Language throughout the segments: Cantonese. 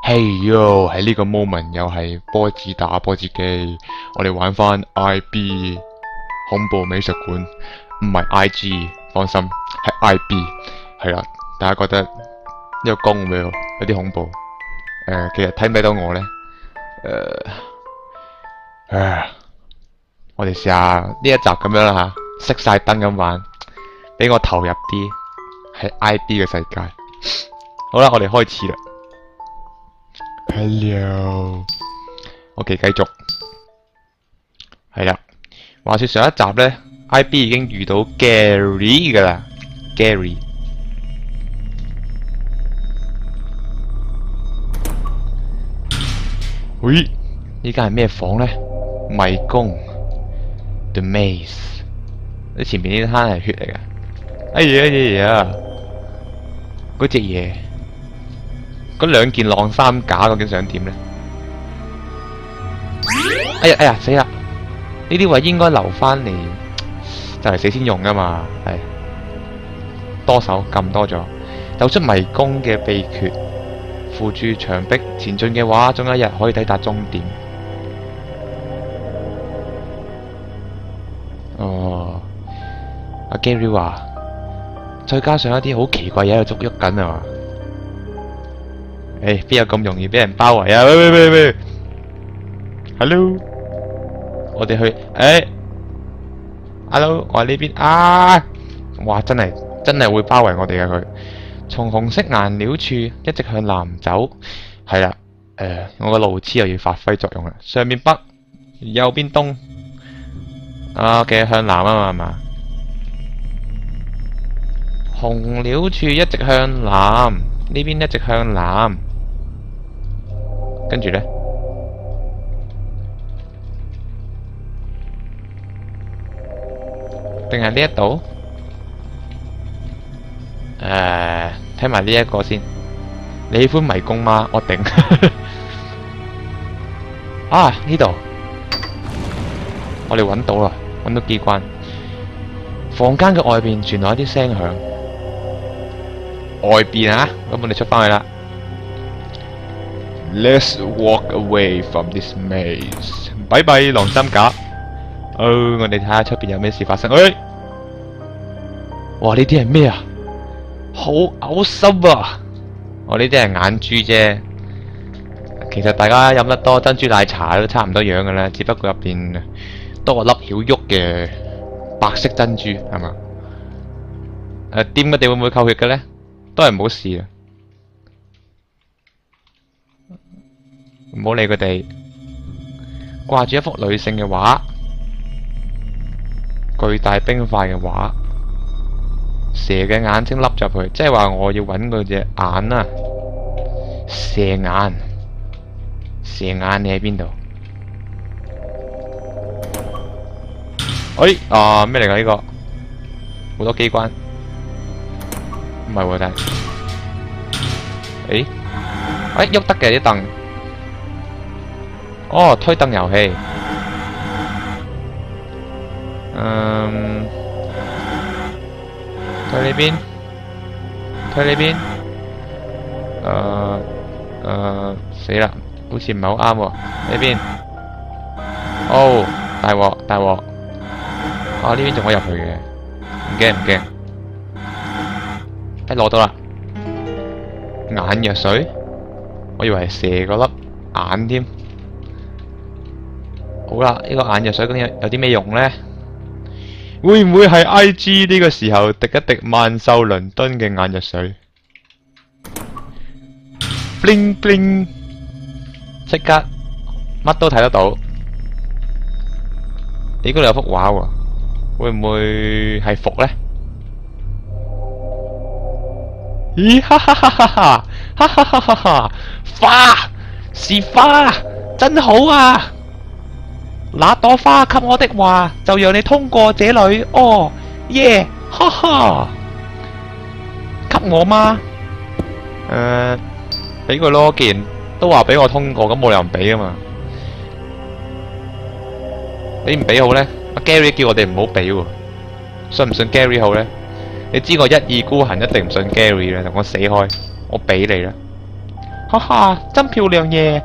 嘿喲，喺呢個 moment 又係波子打波子機，我哋玩翻 IB 恐怖美術館，唔係 IG，放心係 IB，係啦，大家覺得呢個光會有啲恐怖？其實睇唔睇到我呢？我哋試下呢一集咁樣啦吓，熄晒燈咁玩，俾我投入啲喺 IB 嘅世界。好啦，我哋開始啦。Hello，OK，繼續。係啦，話說上一集呢 IB 已經遇到 Gary 噶啦 ，Gary。喂，呢間係咩房呢？迷宮 ，The Maze。你前面呢灘係血嚟噶。哎呀，嗰隻嘢。嗰兩件晾衫架究竟想點呢？哎呀，死啦！呢啲位應該留翻嚟，就嚟死先用噶嘛。係多手撳多咗，走出迷宮嘅秘訣，扶住牆壁前進嘅話，總有一日可以抵達終點。哦，阿 Gary 話，再加上一啲好奇怪嘢喺度喐緊啊嘛。邊有咁容易俾人包圍啊？喂 ，Hello， 我哋去，Hello， 我喺呢邊啊！哇，真係會包圍我哋嘅佢。從紅色顏料處一直向南走，係啦，我個路痴又要發揮作用啦。上面北，右邊東，嘅向南啊嘛，係嘛？紅料處一直向南，呢邊一直向南。跟住呢，定係呢一度？睇埋呢一個先。你喜歡迷宮嗎？我頂。啊，呢度，我哋揾到啦，揾到機關。房間嘅外邊傳來一啲聲響。外邊啊，咁我哋出返去啦。Let's walk away from this maze。拜拜，晾衫架。我哋睇下出邊有咩事發生。哇，呢啲係咩啊？好嘔心啊！呢啲係眼珠啫。其實大家飲得多珍珠奶茶都差唔多樣嘅啦，只不過入邊多個粒曉喐嘅白色珍珠，係嘛？掂佢哋會唔會扣血嘅呢？都係唔好試啊！唔好理佢哋，掛住一幅女性嘅畫，巨大冰塊嘅畫，蛇嘅眼睛凹入去，即係話我要揾佢隻眼啊！蛇眼，蛇眼你喺邊度？咩嚟㗎呢個？好多機關，唔係喎，但係，喐得嘅啲凳。推凳遊戲。推呢邊，推呢邊。死啦，好似唔係好啱喎。呢邊。大鑊大鑊。呢邊仲可以入去嘅，唔驚唔驚。攞到啦。眼藥水，我以為係蛇嗰粒眼添。好啦，呢個眼藥水究竟有啲咩用呢？會唔會係 IG 呢個時候滴一滴萬壽倫敦嘅眼藥水 ？bling bling， 即刻乜都睇得到。你嗰度有幅畫喎，會唔會係伏呢？咦哈哈哈哈哈哈哈哈哈！花是花，真好啊！那朵花給我的話，就讓你通過這裏。耶，哈哈！給我嗎？俾佢咯，既然都話俾我通過，咁冇理由唔俾啊嘛。你唔俾好呢？阿 Gary 叫我哋唔好俾喎，信唔信 Gary 好呢？你知我一意孤行，一定唔信 Gary 啦，同我死開，我俾你啦。哈哈，真漂亮耶！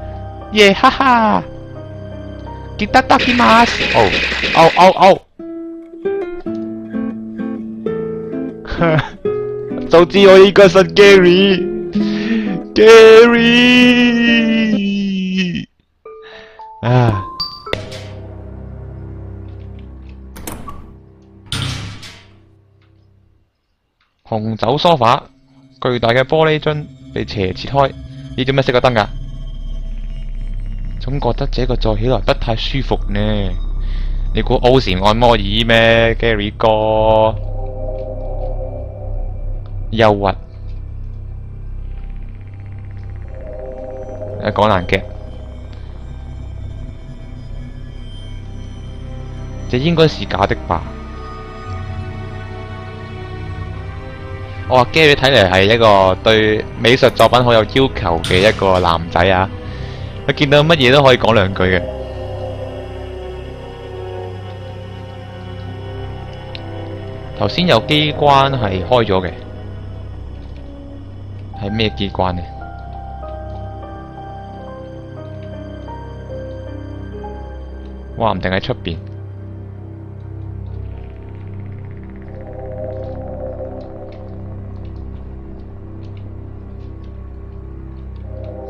耶哈哈！記得得きます。哦哦哦哦！早知我應該信 Gary。Gary 啊！紅酒梳化，巨大嘅玻璃樽被斜切開。咦，做咩熄個燈㗎？總覺得這個坐起來不太舒服呢。你估 O 禪按摩椅咩 ，Gary 哥？憂鬱。講難嘅。這應該是假的吧？我話 Gary 睇嚟係一個對美術作品好有要求嘅一個男仔啊！佢見到乜嘢都可以講兩句嘅。頭先有機關係開咗嘅，係咩機關呢？話唔定喺出邊。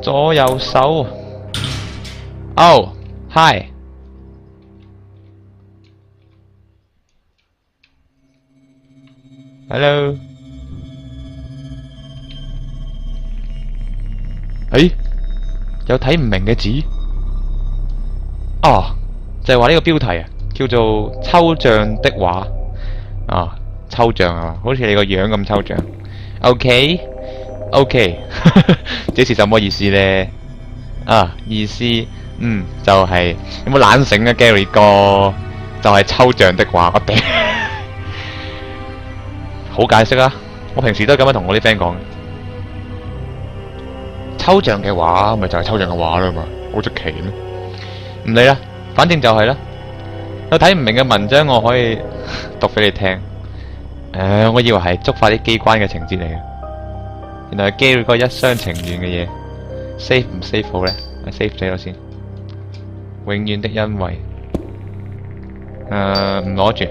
左右手。Oh, hi. Hello. 誒，有睇唔明嘅字。哦，就係話呢個標題啊，叫做抽象的畫。啊，抽象啊，好似你個樣咁抽象。OK，這是什麼意思呢？啊，意思，就係有冇懶醒啊，Gary 哥？就係抽象的畫，我頂。好解釋啊！我平時都係咁樣同我啲 friend 講。抽象嘅畫咪就係抽象嘅畫啦嘛，好出奇咩？唔理啦，反正就係啦。有睇唔明嘅文章，我可以讀俾你聽。我以為係觸發啲機關嘅情節嚟嘅，原來係 Gary 哥一廂情願嘅嘢。save 唔 save 好呢？ save 咗先。永遠的恩惠。唔攞住。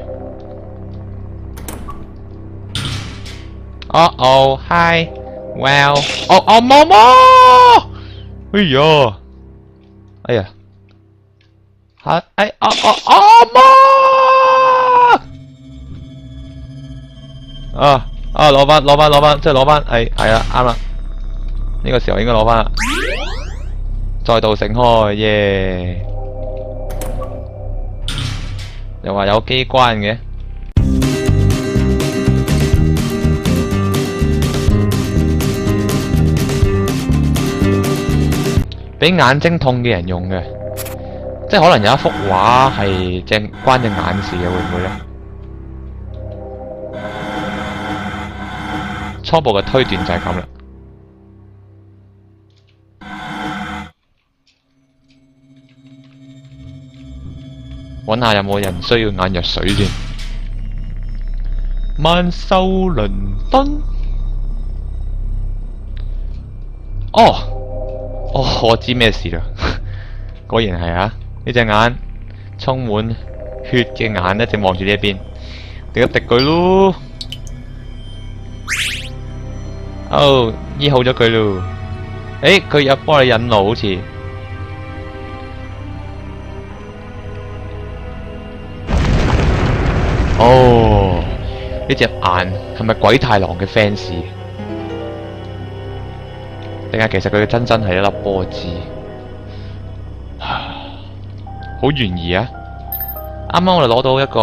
hi well， 媽媽，哎呀，媽，攞返，即係攞返，係啦，啱啦，呢個時候應該攞返啦，再度醒開，耶！又話有機關嘅。俾眼睛痛嘅人用嘅，即係可能有一幅畫係關隻眼事嘅，會唔會呢？初步嘅推斷就係咁啦。揾下有冇人需要眼藥水先。萬壽倫敦。我知咩事啦！果然係啊，呢隻眼充滿血嘅眼一直望住呢一邊，滴一滴佢咯。醫好咗佢咯。佢有幫你引路好似。呢隻眼係咪鬼太郎嘅 fans？定係其實佢嘅真身係一粒波子，好懸疑啊！啱啱我哋攞到一個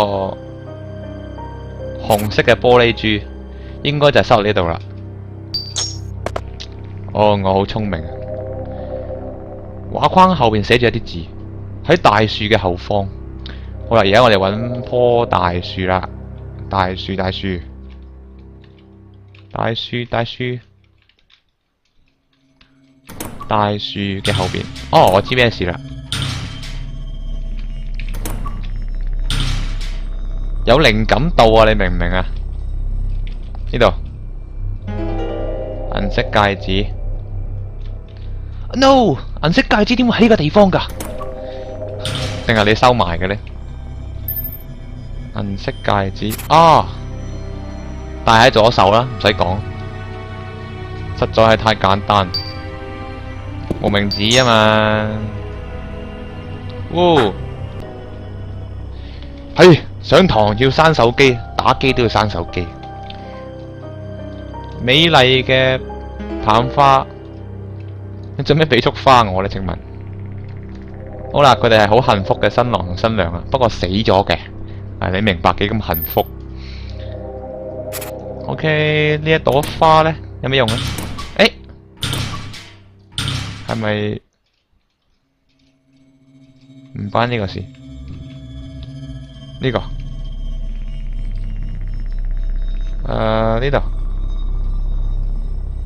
紅色嘅玻璃珠，應該就係收喺呢度啦。我好聰明啊！畫框後邊寫住一啲字，喺大樹嘅後方。好啦，而家我哋揾棵大樹啦，大樹嘅後邊。我知咩事啦。有靈感到啊！你明唔明啊？呢度銀色戒指， No， 銀色戒指點會喺呢個地方㗎？定係你收埋嘅呢？銀色戒指啊，戴喺左手啦，唔使講，實在係太簡單。無名指啊嘛，喎，係上堂要閂手機，打機都要閂手機。美麗嘅淡花，你做咩俾束花我呢？請問，好啦，佢哋係好幸福嘅新郎同新娘啊，不過死咗嘅，你明白幾咁幸福 ？OK， 呢一朵花呢，有咩用啊？誒，係咪唔關呢個事？呢個呢度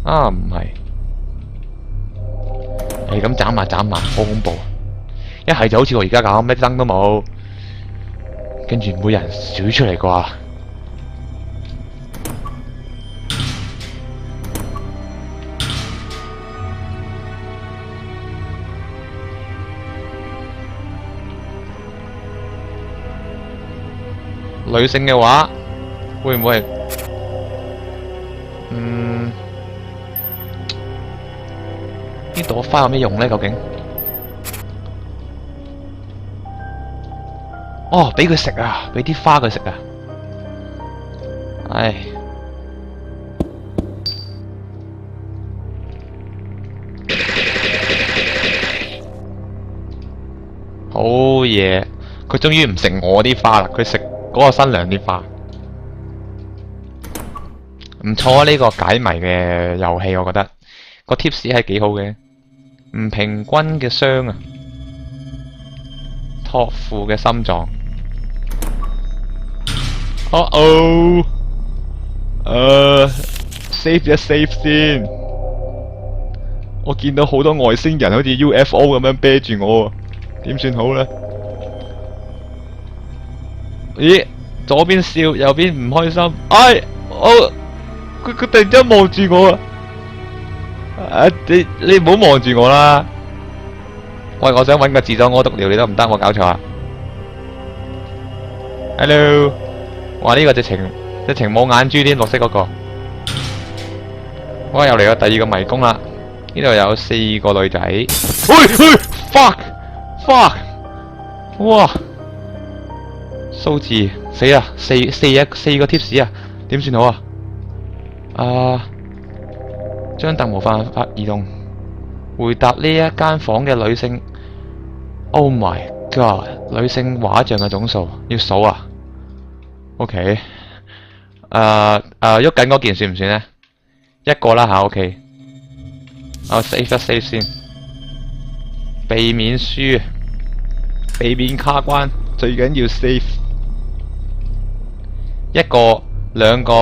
啊，唔係，係咁斬下斬下，好恐怖。一係就好似我而家咁，咩燈都冇，跟住每人數出嚟啩。女性嘅話，會唔會係？呢朵花有咩用呢？究竟？哦，俾佢食啊！俾啲花佢食啊！唉，好嘢！佢終於唔食我啲花啦，佢食嗰個新娘啲花。唔錯啊！呢個解謎嘅遊戲，我覺得個 tips 係幾好嘅。唔平均嘅傷啊，託付嘅心臟。save 一 save 先。我見到好多外星人好似 UFO 咁樣啤住我，點算好呢？咦，左邊笑，右邊唔開心。唉，佢突然間望住我啊！你唔好望住我啦！喂，我想揾個自助屙督尿，你得唔得？我搞錯啊 ！Hello， 哇呢個直情冇眼珠添，綠色嗰個。我又嚟個第二個迷宮啦！呢度有4個女仔。fuck！哇！數字死啦！四個 tips 啊！點算好啊？張凳冇辦法移動。回答呢一間房嘅女性 ，Oh my God！ 女性畫像嘅總數要數啊。OK， 喐緊嗰件算唔算呢？一個啦吓 ，OK。我 save 一 save 先，避免輸，避免卡關，最緊要 save。一個、兩個、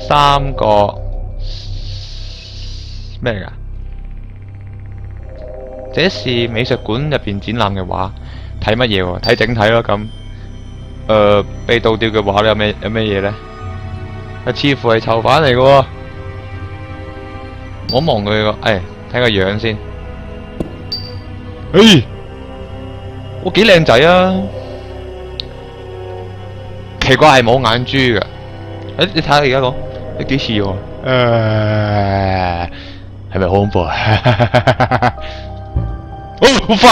3個。咩嚟㗎？這是美術館入邊展覽嘅畫，睇乜嘢喎？睇整體咯咁。被倒吊嘅畫有咩嘢呢？似乎係囚犯嚟嘅喎。我望佢個，睇個樣先。我幾靚仔啊！奇怪係冇眼珠㗎。你睇下而家講，你幾似喎？係咪好恐怖啊？好快！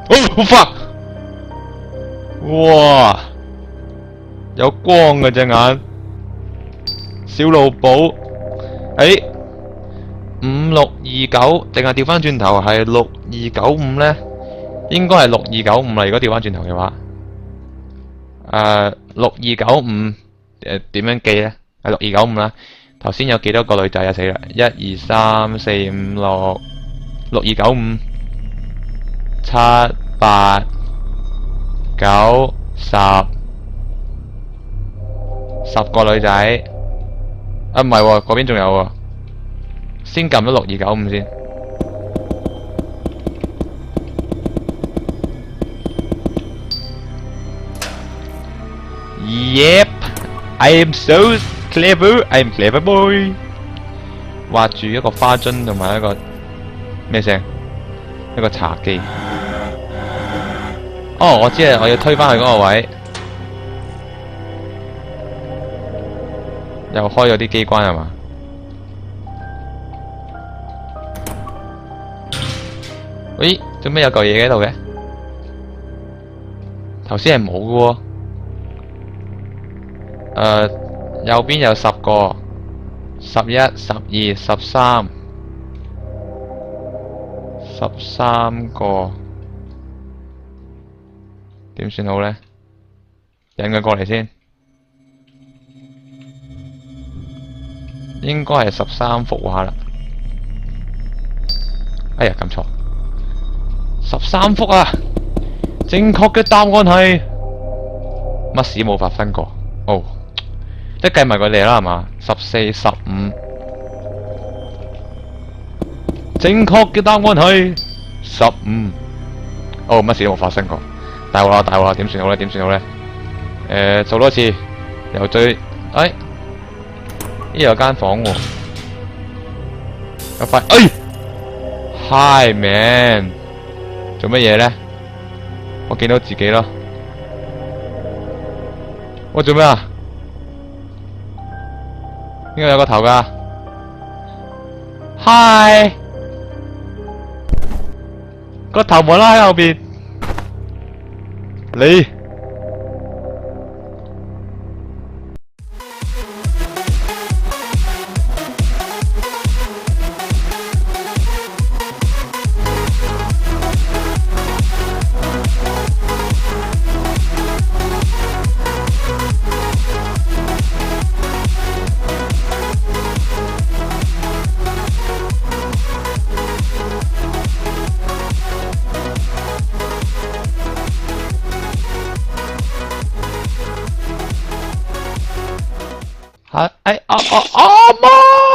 好快！哇！有光嘅隻眼，小老寶。5629，定係調翻轉頭係6295呢？應該係6295啦。如果調翻轉頭嘅話，6295點樣記呢？係6295啦。頭先有幾多個女仔啊？死啦！1、2、3、4、5、6、6295、7、8、9、10個女仔。唔係喎，嗰邊仲有喎。先撳咗6295先。Yep, I am so clever. I am clever boy。畫住一個花樽同埋一個咩聲？一個茶機。哦，我知啦，我要推返去嗰個位。又開咗啲機關係嘛？咦，做咩有嚿嘢喺度嘅？頭先係冇嘅喎。右邊有10個、11、12、13個，點算好呢？引佢過嚟先，應該係13幅畫啦。哎呀，撳錯，13幅啊！正確嘅答案係乜事冇發生過？哦，即係計埋佢哋啦，係嘛？14、15，正確嘅答案係15。哦，乜事都冇發生過。大鑊啦，大鑊啦！點算好呢？點算好呢？做多次，由最，哎，呢度有間房喎，有塊，哎 ，Hi man，做乜嘢呢？我見到自己咯。我做咩啊？邊個有個頭㗎？Hi，個頭冇啦喺後邊。你。啊！哎，啊媽！